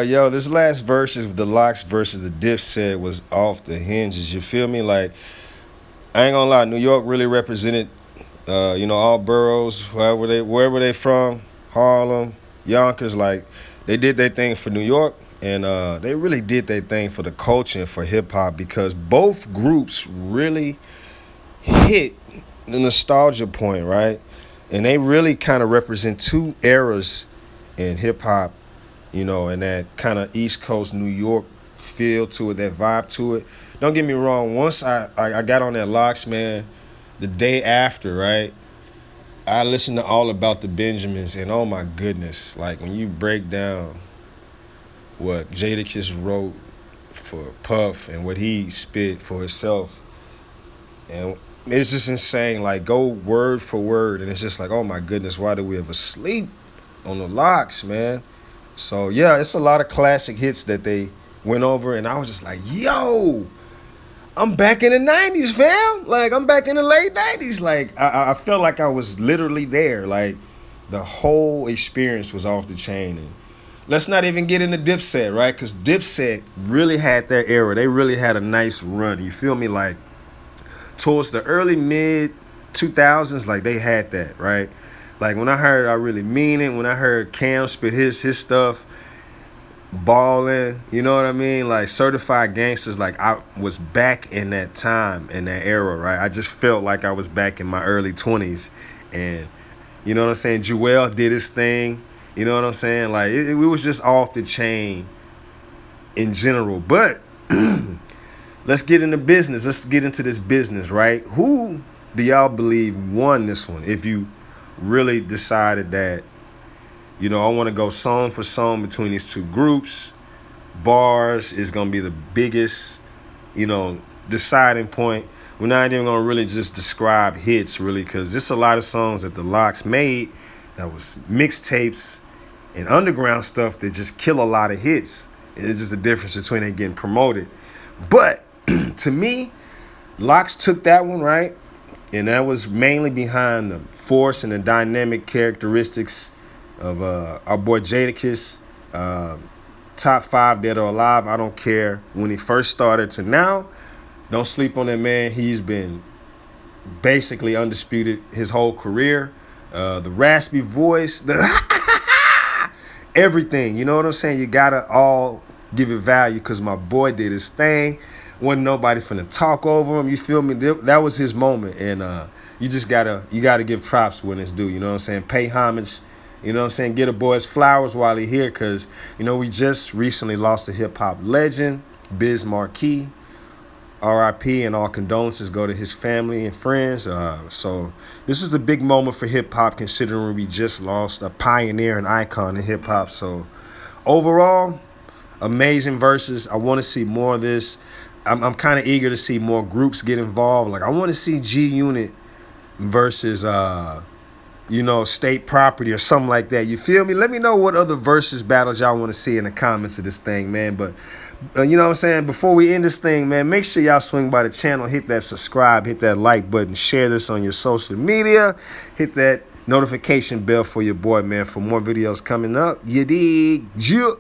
Yo, this last verses, the Locks versus the Dipset was off the hinges. You feel me? Like, I ain't gonna lie, New York really represented, all boroughs, wherever they from, Harlem, Yonkers. Like, they did their thing for New York, and they really did their thing for the culture and for hip hop because both groups really hit the nostalgia point, right? And they really kind of represent two eras in hip hop, and that kind of East Coast New York feel to it, that vibe to it. Don't get me wrong. Once I got on that Locks, man, the day after, right, I listened to All About the Benjamins, and oh my goodness, like when you break down what Jadakiss wrote for Puff and what he spit for himself, and it's just insane. Like go word for word, and it's just like, oh my goodness, why did we ever sleep on the Locks, man? So yeah, it's a lot of classic hits that they went over, and I was just like, yo, I'm back in the '90s, fam. Like I'm back in the late '90s. Like I felt like I was literally there. Like the whole experience was off the chain. And let's not even get into Dipset, right? Because Dipset really had their era. They really had a nice run. You feel me? Like towards the early mid 2000s, like they had that, right? Like when I heard I Really Mean It, when I heard Cam spit his stuff, balling, you know what I mean? Like Certified Gangsters, like I was back in that time, in that era, right? I just felt like I was back in my early 20s. And you know what I'm saying? Jewel did his thing. You know what I'm saying? Like it was just off the chain in general. But let's get into business. Let's get into this business, right? Who do y'all believe won this one? If you really decided that, I want to go song for song between these two groups. Bars is going to be the biggest, deciding point. We're not even going to really just describe hits, really, because there's a lot of songs that the Locks made that was mixtapes and underground stuff that just kill a lot of hits. It's just the difference between it getting promoted. But to me, Locks took that one, right? And that was mainly behind the force and the dynamic characteristics of our boy Jadakiss. Top 5 dead or alive, I don't care. When he first started to now, don't sleep on that man. He's been basically undisputed his whole career. The raspy voice, the everything. You know what I'm saying? You gotta all give it value because my boy did his thing. Wasn't nobody finna talk over him. You feel me? That was his moment, and you gotta give props when it's due. You know what I'm saying? Pay homage. You know what I'm saying? Get a boy his flowers while he here, because we just recently lost a hip hop legend, Biz Markie. R.I.P. and all condolences go to his family and friends. So this is the big moment for hip hop, considering we just lost a pioneer and icon in hip hop. So overall, amazing verses. I want to see more of this. I'm kind of eager to see more groups get involved. Like I want to see G Unit versus State Property or something like that. You feel me? Let me know what other versus battles y'all want to see in the comments of this thing, man. But you know what I'm saying? Before we end this thing, man, make sure y'all swing by the channel, hit that subscribe, hit that like button, share this on your social media, hit that notification bell for your boy, man, for more videos coming up. You dig? Yeah.